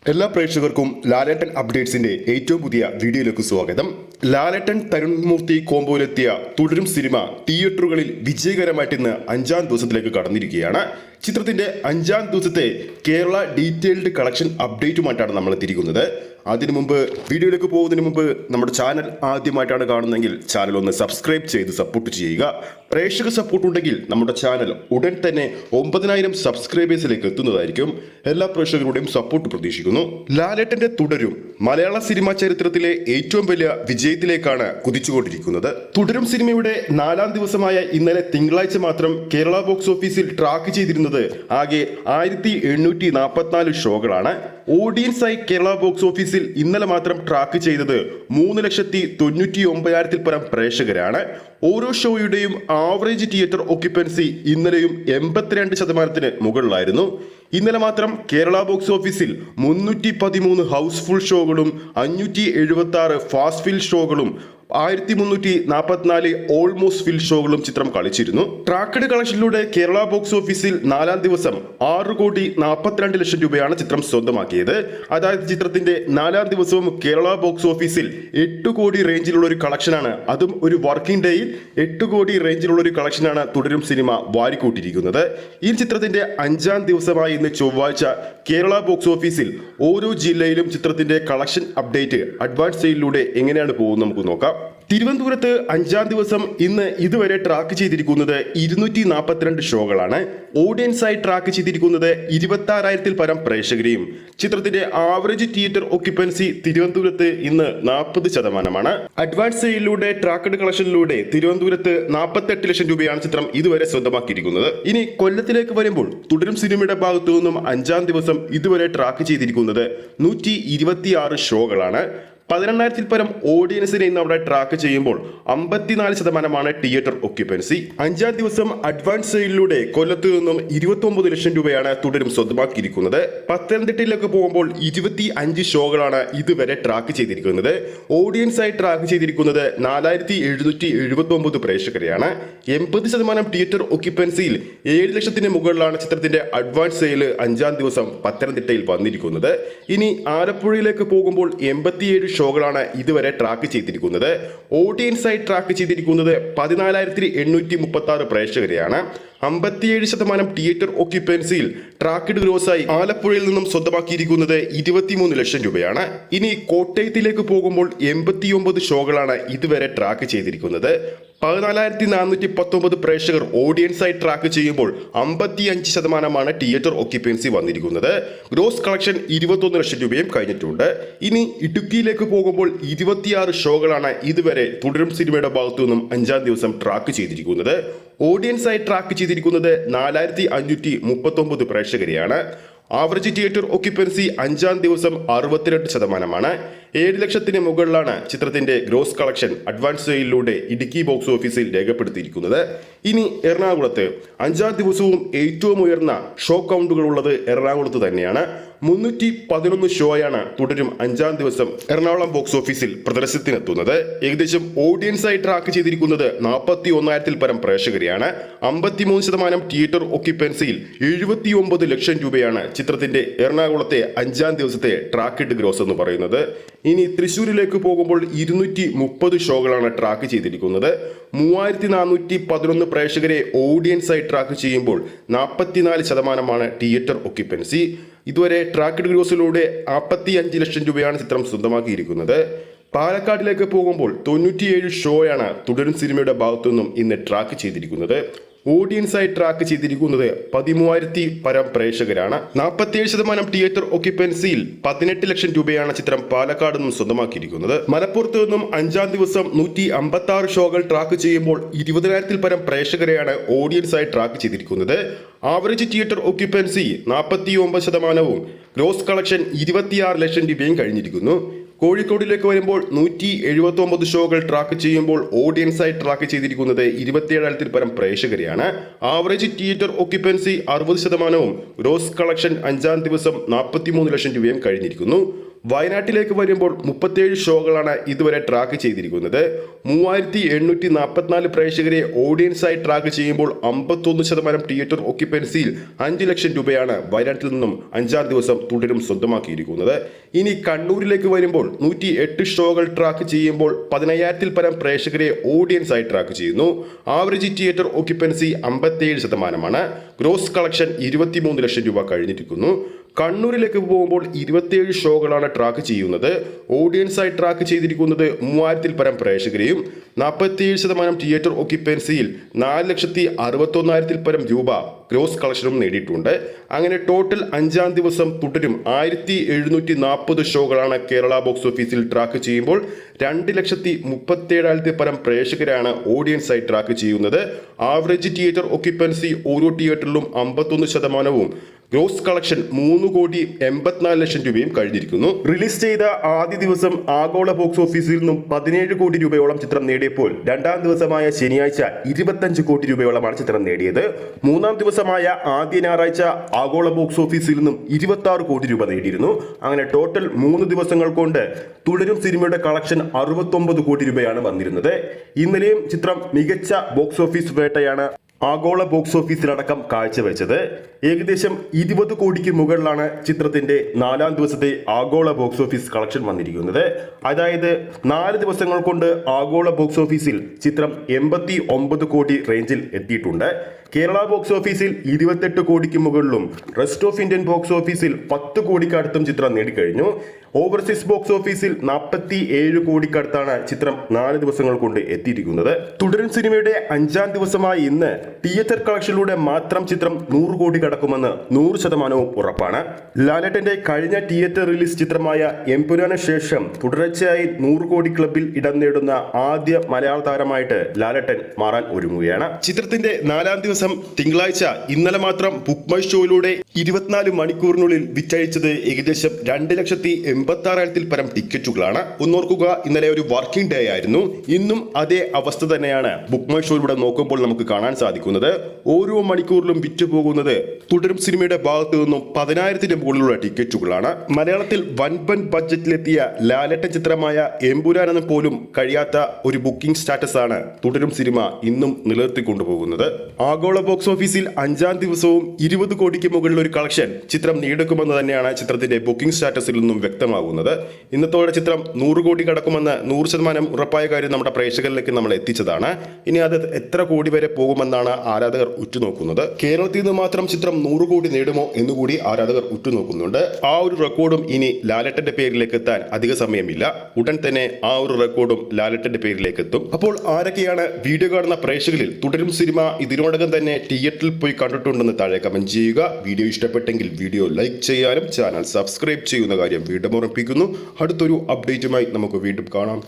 എല്ലാ പ്രേക്ഷകർക്കും ലാലേട്ടൻ അപ്ഡേറ്റ്സിന്റെ ഏറ്റവും പുതിയ വീഡിയോയിലേക്ക് സ്വാഗതം. ലാലേട്ടൻ തരുൺമൂർത്തി കോംബോയിലെത്തിയ തുടരും സിനിമ തിയേറ്ററുകളിൽ വിജയകരമായിട്ട് ഇന്ന് 5ാം ദിവസത്തിലേക്ക് കടന്നിരിക്കുകയാണ്. ചിത്രത്തിന്റെ 5ാം ദിവസത്തെ കേരള ഡീറ്റെയിൽഡ് കളക്ഷൻ അപ്ഡേറ്റുമായിട്ടാണ് നമ്മൾ എത്തിയിരിക്കുന്നത്. അതിനു മുമ്പ് വീഡിയോയിലേക്ക് പോകുന്നതിന് മുമ്പ് നമ്മുടെ ചാനൽ ആദ്യമായിട്ടാണ് കാണുന്നതെങ്കിൽ ചാനൽ ഒന്ന് സബ്സ്ക്രൈബ് ചെയ്ത് സപ്പോർട്ട് ചെയ്യുക. പ്രേക്ഷക സപ്പോർട്ട് ഉണ്ടെങ്കിൽ നമ്മുടെ ചാനൽ ഉടൻ തന്നെ 9,000 സബ്സ്ക്രൈബേഴ്സിലേക്ക് എത്തുന്നതായിരിക്കും. എല്ലാ പ്രേക്ഷകരുടെയും സപ്പോർട്ട് പ്രതീക്ഷിക്കുന്നു. ലാലേട്ടന്റെ തുടരും മലയാള സിനിമാ ചരിത്രത്തിലെ ഏറ്റവും വലിയ വിജയത്തിലേക്കാണ് കുതിച്ചുകൊണ്ടിരിക്കുന്നത്. തുടരും സിനിമയുടെ 4ാം ദിവസമായ ഇന്നലെ തിങ്കളാഴ്ച മാത്രം കേരള ബോക്സ് ഓഫീസിൽ ട്രാക്ക് ചെയ്തിരുന്നത് ആകെ 1844 ഷോകളാണ്. ഓഡിയൻസായി കേരള ബോക്സ് ഓഫീസിൽ ഇന്നലെ മാത്രം ട്രാക്ക് ചെയ്തത് 3,99,000 പരം പ്രേക്ഷകരാണ്. ഓരോ ഷോയുടെയും ആവറേജ് തിയേറ്റർ ഓക്യുപ്പൻസി ഇന്നലെയും 82% മുകളിലായിരുന്നു. ഇന്നലെ മാത്രം കേരള ബോക്സ് ഓഫീസിൽ 313 ഹൗസ്ഫുൾ ഷോകളും 576 ഫാസ്റ്റ് ഫിൽ ഷോകളും 1344 ഓൾമോസ്റ്റ് ഫിൽ ഷോകളും ചിത്രം കളിച്ചിരുന്നു. ട്രാക്കഡ് കളക്ഷനിലൂടെ കേരള ബോക്സ് ഓഫീസിൽ 4ാം ദിവസം 6,42 ലക്ഷം രൂപയാണ് ചിത്രം സ്വന്തമാക്കിയത്. അതായത് ചിത്രത്തിന്റെ 4ാം ദിവസവും കേരള ബോക്സ് ഓഫീസിൽ 8 കോടി റേഞ്ചിലുള്ള ഒരു കളക്ഷനാണ്. അതും ഒരു വർക്കിംഗ് ഡേയിൽ 8 കോടി റേഞ്ചിലുള്ള ഒരു കളക്ഷനാണ് തുടരും സിനിമ വാരിക്കൂട്ടിയിരിക്കുന്നത്. ഈ ചിത്രത്തിന്റെ 5ാം ദിവസമായി ഇന്ന് ചൊവ്വാഴ്ച കേരള ബോക്സ് ഓഫീസിൽ ഓരോ ജില്ലയിലും ചിത്രത്തിന്റെ കളക്ഷൻ അപ്ഡേറ്റ് അഡ്വാൻസ് സെയിലിലൂടെ എങ്ങനെയാണ് പോകുന്നത് നമുക്ക് നോക്കാം. തിരുവനന്തപുരത്ത് 5ാം ദിവസം ഇന്ന് ഇതുവരെ ട്രാക്ക് ചെയ്തിരിക്കുന്നത് 242 ഷോകളാണ്. ഓഡിയൻസായി ട്രാക്ക് ചെയ്തിരിക്കുന്നത് 26,000 പരം പ്രേക്ഷകരെയും. ചിത്രത്തിന്റെ ആവറേജ് തിയേറ്റർ ഓക്യുപ്പൻസി തിരുവനന്തപുരത്ത് ഇന്ന് 40%. അഡ്വാൻസ് സെയിലിലൂടെ ട്രാക്കഡ് കളക്ഷനിലൂടെ തിരുവനന്തപുരത്ത് 48 ലക്ഷം രൂപയാണ് ചിത്രം ഇതുവരെ സ്വന്തമാക്കിയിരിക്കുന്നത്. ഇനി കൊല്ലത്തിലേക്ക് വരുമ്പോൾ തുടരും സിനിമയുടെ ഭാഗത്തു നിന്നും 5ാം ദിവസം ഇതുവരെ ട്രാക്ക് ചെയ്തിരിക്കുന്നത് 126 ഷോകളാണ്. 18,000 പരം ഓഡിയൻസിനെ ഇന്ന് അവിടെ ട്രാക്ക് ചെയ്യുമ്പോൾ 54% തിയേറ്റർ ഓക്യുപ്പൻസി. 5ാം ദിവസം അഡ്വാൻസ് സെയിലിലൂടെ കൊല്ലത്ത് നിന്നും 29 ലക്ഷം രൂപയാണ് തുടരും സ്വന്തമാക്കിയിരിക്കുന്നത്. പത്തനംതിട്ടയിലേക്ക് പോകുമ്പോൾ 25 ഷോകളാണ് ഇതുവരെ ട്രാക്ക് ചെയ്തിരിക്കുന്നത്. ഓഡിയൻസായി ട്രാക്ക് ചെയ്തിരിക്കുന്നത് 4,779 പ്രേക്ഷകരെയാണ്. 80% തിയേറ്റർ ഓക്യുപ്പൻസിയിൽ 7 ലക്ഷത്തിന് മുകളിലാണ് ചിത്രത്തിന്റെ അഡ്വാൻസ് സെയിൽ 5ാം ദിവസം പത്തനംതിട്ടയിൽ വന്നിരിക്കുന്നത്. ഇനി ആലപ്പുഴയിലേക്ക് പോകുമ്പോൾ 87 ഷോകളാണ് ഇതുവരെ ട്രാക്ക് ചെയ്തിരിക്കുന്നത്. ഓഡിയൻസായി ട്രാക്ക് ചെയ്തിരിക്കുന്നത് 14,836 പ്രേക്ഷകരെയാണ്. 57% തിയേറ്റർ ഓക്യുപ്പൻസിയിൽ ട്രാക്കഡ് ഗ്രോസായി ആലപ്പുഴയിൽ നിന്നും സ്വന്തമാക്കിയിരിക്കുന്നത് 23 ലക്ഷം രൂപയാണ്. ഇനി കോട്ടയത്തിലേക്ക് പോകുമ്പോൾ 89 ഷോകളാണ് ഇതുവരെ ട്രാക്ക് ചെയ്തിരിക്കുന്നത്. 14,419 പ്രേക്ഷകർ ഓഡിയൻസായി ട്രാക്ക് ചെയ്യുമ്പോൾ 55% തിയേറ്റർ ഓക്യുപ്പൻസി വന്നിരിക്കുന്നത്. ഗ്രോസ് കളക്ഷൻ 21 ലക്ഷം രൂപയും കഴിഞ്ഞിട്ടുണ്ട്. ഇനി ഇടുക്കിയിലേക്ക് പോകുമ്പോൾ 26 ഷോകളാണ് ഇതുവരെ തുടരും സിനിമയുടെ ഭാഗത്തു നിന്നും 5ാം ദിവസം ട്രാക്ക് ചെയ്തിരിക്കുന്നത്. ഓഡിയൻസായി ട്രാക്ക് ചെയ്തിരിക്കുന്നത് 4,539 പ്രേക്ഷകരെയാണ്. ആവറേജ് തിയേറ്റർ ഓക്യുപ്പൻസി 5ാം ദിവസം 62%. 7 ലക്ഷത്തിന് മുകളിലാണ് ചിത്രത്തിന്റെ ഗ്രോസ് കളക്ഷൻ അഡ്വാൻസ് സെയിലിലൂടെ ഇടുക്കി ബോക്സ് ഓഫീസിൽ രേഖപ്പെടുത്തിയിരിക്കുന്നത്. ഇനി എറണാകുളത്ത് 5ാം ദിവസവും ഏറ്റവും ഉയർന്ന ഷോ കൗണ്ടുകൾ ഉള്ളത് എറണാകുളത്ത് തന്നെയാണ്. 311 ഷോയാണ് തുടരും 5ാം ദിവസം എറണാകുളം ബോക്സ് ഓഫീസിൽ പ്രദർശനത്തിനെത്തുന്നത്. ഏകദേശം ഓഡിയൻസായി ട്രാക്ക് ചെയ്തിരിക്കുന്നത് 41,000 പരം പ്രേക്ഷകരെയാണ്. 53% തിയേറ്റർ ഓക്യുപ്പൻസിയിൽ 79 ലക്ഷം രൂപയാണ് ചിത്രത്തിന്റെ എറണാകുളത്തെ 5ാം ദിവസത്തെ ട്രാക്കഡ് ഗ്രോസ് എന്ന് പറയുന്നത്. ഇനി തൃശ്ശൂരിലേക്ക് പോകുമ്പോൾ 230 ഷോകളാണ് ട്രാക്ക് ചെയ്തിരിക്കുന്നത്. 3,411 പ്രേക്ഷകരെ ഓഡിയൻസായി ട്രാക്ക് ചെയ്യുമ്പോൾ 44% തിയേറ്റർ ഓക്യുപ്പൻസി. ഇതുവരെ ട്രാക്കഡ് ഗ്രോസിലൂടെ 45 ലക്ഷം രൂപയാണ് ചിത്രം സ്വന്തമാക്കിയിരിക്കുന്നത്. പാലക്കാടിലേക്ക് പോകുമ്പോൾ 97 ഷോയാണ് തുടരും സിനിമയുടെ ഭാഗത്തു നിന്നും ഇന്ന് ട്രാക്ക് ചെയ്തിരിക്കുന്നത്. ഓഡിയൻസായി ട്രാക്ക് ചെയ്തിരിക്കുന്നത് 13,000 പരം പ്രേക്ഷകരാണ്. 47% തിയേറ്റർ ഓക്യുപ്പൻസിയിൽ 18 ലക്ഷം രൂപയാണ് ചിത്രം പാലക്കാട് നിന്നും സ്വന്തമാക്കിയിരിക്കുന്നത്. മലപ്പുറത്ത് നിന്നും 5ാം ദിവസം 156 ഷോകൾ ട്രാക്ക് ചെയ്യുമ്പോൾ 20,000 പരം പ്രേക്ഷകരെയാണ് ഓഡിയൻസായി ട്രാക്ക് ചെയ്തിരിക്കുന്നത്. Average theatre occupancy 49%. Gross collection 26 ലക്ഷം രൂപയും കഴിഞ്ഞിരിക്കുന്നു. കോഴിക്കോടിലേക്ക് വരുമ്പോൾ 179 ഷോകൾ ട്രാക്ക് ചെയ്യുമ്പോൾ ഓഡിയൻസായി ട്രാക്ക് ചെയ്തിരിക്കുന്നത് 27,000 പരം പ്രേക്ഷകരെയാണ്. Average theatre occupancy 60%. Gross collection 5ാം ദിവസം 43 ലക്ഷം രൂപയും കഴിഞ്ഞിരിക്കുന്നു. വയനാട്ടിലേക്ക് വരുമ്പോൾ 37 ഷോകളാണ് ഇതുവരെ ട്രാക്ക് ചെയ്തിരിക്കുന്നത്. 3844 പ്രേക്ഷകരെ ഓഡിയൻസായി ട്രാക്ക് ചെയ്യുമ്പോൾ 51% തിയേറ്റർ ഒക്യുപ്പൻസിയിൽ 5 ലക്ഷം രൂപയാണ് വയനാട്ടിൽ നിന്നും 5-ാം ദിവസം തുടരും സ്വന്തമാക്കിയിരിക്കുന്നത്. ഇനി കണ്ണൂരിലേക്ക് വരുമ്പോൾ 108 ഷോകൾ ട്രാക്ക് ചെയ്യുമ്പോൾ 15,000-ൽ പരം പ്രേക്ഷകരെ ഓഡിയൻസായി ട്രാക്ക് ചെയ്യുന്നു. Average theatre occupancy 57%. Gross collection 23 ലക്ഷം രൂപ കഴിഞ്ഞിരിക്കുന്നു. കണ്ണൂരിലേക്ക് പോകുമ്പോൾ 27 ഷോകളാണ് ട്രാക്ക് ചെയ്യുന്നത്. ഓഡിയൻസായി ട്രാക്ക് ചെയ്തിരിക്കുന്നത് 3000-ൽ പരം പ്രേക്ഷകരെയും 47% തിയേറ്റർ ഒക്യുപ്പൻസിയിൽ 4,61,000-ൽ പരം രൂപ ഗ്രോസ് കളക്ഷനും നേടിയിട്ടുണ്ട്. അങ്ങനെ ടോട്ടൽ 5-ാം ദിവസം തുടരും 1740 ഷോകളാണ് കേരള ബോക്സ് ഓഫീസിൽ ട്രാക്ക് ചെയ്യുമ്പോൾ 2,37,000-ൽ പരം പ്രേക്ഷകരാണ് ഓഡിയൻസായി ട്രാക്ക് ചെയ്യുന്നത്. ആവറേജ് തിയേറ്റർ ഒക്യുപ്പൻസി ഓരോ തിയേറ്ററിലും 51%. ഗ്രോസ് കളക്ഷൻ 3,84 ലക്ഷം രൂപയും കഴിഞ്ഞിരിക്കുന്നു. റിലീസ് ചെയ്ത ആദ്യ ദിവസം ആഗോള ബോക്സ് ഓഫീസിൽ നിന്നും 17 കോടി രൂപയോളം ചിത്രം നേടിയപ്പോൾ 2-ാം ദിവസമായ ശനിയാഴ്ച 25 കോടി രൂപയോളമാണ് ചിത്രം നേടിയത്. 3-ാം ദിവസമായ ആദ്യ ഞായറാഴ്ച ആഗോള ബോക്സ് ഓഫീസിൽ നിന്നും 26 കോടി രൂപ നേടിയിരുന്നു. അങ്ങനെ ടോട്ടൽ 3 ദിവസങ്ങൾ കൊണ്ട് തുടരും സിനിമയുടെ കളക്ഷൻ 69 കോടി രൂപയാണ് വന്നിരുന്നത്. ഇന്നലെയും ചിത്രം മികച്ച ബോക്സ് ഓഫീസ് വേട്ടയാണ് ആഗോള ബോക്സ് ഓഫീസിലടക്കം കാഴ്ചവെച്ചത്. ഏകദേശം 20 കോടിക്ക് മുകളിലാണ് ചിത്രത്തിന്റെ 4-ാം ദിവസത്തെ ആഗോള ബോക്സ് ഓഫീസ് കളക്ഷൻ വന്നിരിക്കുന്നത്. അതായത് 4 ദിവസങ്ങൾ കൊണ്ട് ആഗോള ബോക്സ് ഓഫീസിൽ ചിത്രം 89 കോടി റേഞ്ചിൽ എത്തിയിട്ടുണ്ട്. കേരള ബോക്സ് ഓഫീസിൽ 28 കോടിക്ക് മുകളിലും റെസ്റ്റ് ഓഫ് ഇന്ത്യൻ ബോക്സ് ഓഫീസിൽ 10 കോടിക്കടുത്തും ചിത്രം നേടിക്കഴിഞ്ഞു. ഓവർസീസ് ബോക്സ് ഓഫീസിൽ 47 കോടിക്കടുത്താണ് ചിത്രം 4 ദിവസങ്ങൾ കൊണ്ട് എത്തിയിരിക്കുന്നത്. തുടരും സിനിമയുടെ 5-ാം ദിവസമായ ഇന്ന് തിയേറ്റർ കളക്ഷനിലൂടെ മാത്രം ചിത്രം 100 കോടി കടക്കുമെന്ന് 100% ഉറപ്പാണ്. ലാലേട്ടന്റെ കഴിഞ്ഞ തിയേറ്റർ റിലീസ് ചിത്രമായ എമ്പുരാന് ശേഷം തുടർച്ചയായി 100 കോടി ക്ലബിൽ ഇടം നേടുന്ന ആദ്യ മലയാള താരമായിട്ട് ലാലേട്ടൻ മാറാൻ ഒരുങ്ങുകയാണ്. ചിത്രത്തിന്റെ 4-ാം ദിവസം തിങ്കളാഴ്ച ഇന്നലെ മാത്രം ബുക്ക് മൈ ഷോയിലൂടെ 24 മണിക്കൂറിനുള്ളിൽ വിറ്റഴിച്ചത് ഏകദേശം 2,86,000-ൽ പരം ടിക്കറ്റുകളാണ്. ഒന്നോർക്കുക, ഇന്നലെ ഒരു വർക്കിംഗ് ഡേ ആയിരുന്നു. ഇന്നും അതേ അവസ്ഥ തന്നെയാണ് ബുക്ക് മൈ ഷോയിലൂടെ നോക്കുമ്പോൾ നമുക്ക് കാണാൻ സാധിക്കുന്നത്. ഓരോ മണിക്കൂറിലും വിറ്റുപോകുന്നത് തുടരും സിനിമയുടെ ഭാഗത്തു നിന്നും 10,000-ന് മുകളിലുള്ള ടിക്കറ്റുകളാണ്. മലയാളത്തിൽ വൻപൻ ബഡ്ജറ്റിലെത്തിയ ലാലേട്ടൻ ചിത്രമായ എമ്പുരാൻ എന്ന് പോലും കഴിയാത്ത ഒരു ബുക്കിംഗ് സ്റ്റാറ്റസ് ആണ് തുടരും സിനിമ ഇന്നും നിലനിർത്തിക്കൊണ്ടുപോകുന്നത്. ആഗോള ബോക്സ് ഓഫീസിൽ 5-ാം ദിവസവും 20 കോടിക്ക് മുകളിൽ ഒരു കളക്ഷൻ ചിത്രം നേടുക്കുമെന്ന് തന്നെയാണ് ചിത്രത്തിന്റെ ബുക്കിംഗ് സ്റ്റാറ്റസിൽ നിന്നും വ്യക്തമാകുന്നത്. ഇന്നത്തോടെ ചിത്രം 100 കോടി കടക്കുമെന്ന് 100% ഉറപ്പായ കാര്യം നമ്മുടെ പ്രേക്ഷകരിലേക്ക് നമ്മൾ എത്തിച്ചതാണ്. ഇനി അത് എത്ര കോടി വരെ പോകുമെന്നാണ് ആരാധകർ ഉറ്റുനോക്കുന്നത്. കേരളത്തിൽ നിന്ന് മാത്രം ചിത്രം 100 കോടി നേടുമോ എന്നുകൂടി ആരാധകർ ഉറ്റുനോക്കുന്നുണ്ട്. ആ ഒരു റെക്കോർഡും ഇനി ലാലേട്ടന്റെ പേരിലേക്ക് എത്താൻ അധിക സമയമില്ല. ഉടൻ തന്നെ ആ ഒരു റെക്കോർഡും ലാലേട്ടന്റെ പേരിലേക്ക് എത്തും. അപ്പോൾ ആരൊക്കെയാണ് വീഡിയോ കാണുന്ന പ്രേക്ഷകരിൽ തുടരും സിനിമ ഇതിനോടകം തന്നെ തിയേറ്ററിൽ പോയി കണ്ടിട്ടുണ്ടെന്ന് താഴെ കമന്റ് ചെയ്യുക. വീഡിയോ ഇഷ്ടപ്പെട്ടെങ്കിൽ വീഡിയോ ലൈക്ക് ചെയ്യാനും ചാനൽ സബ്സ്ക്രൈബ് ചെയ്യുന്ന കാര്യം വീണ്ടും ഓർമ്മിപ്പിക്കുന്നു. അടുത്തൊരു അപ്ഡേറ്റുമായി നമുക്ക് വീണ്ടും കാണാം.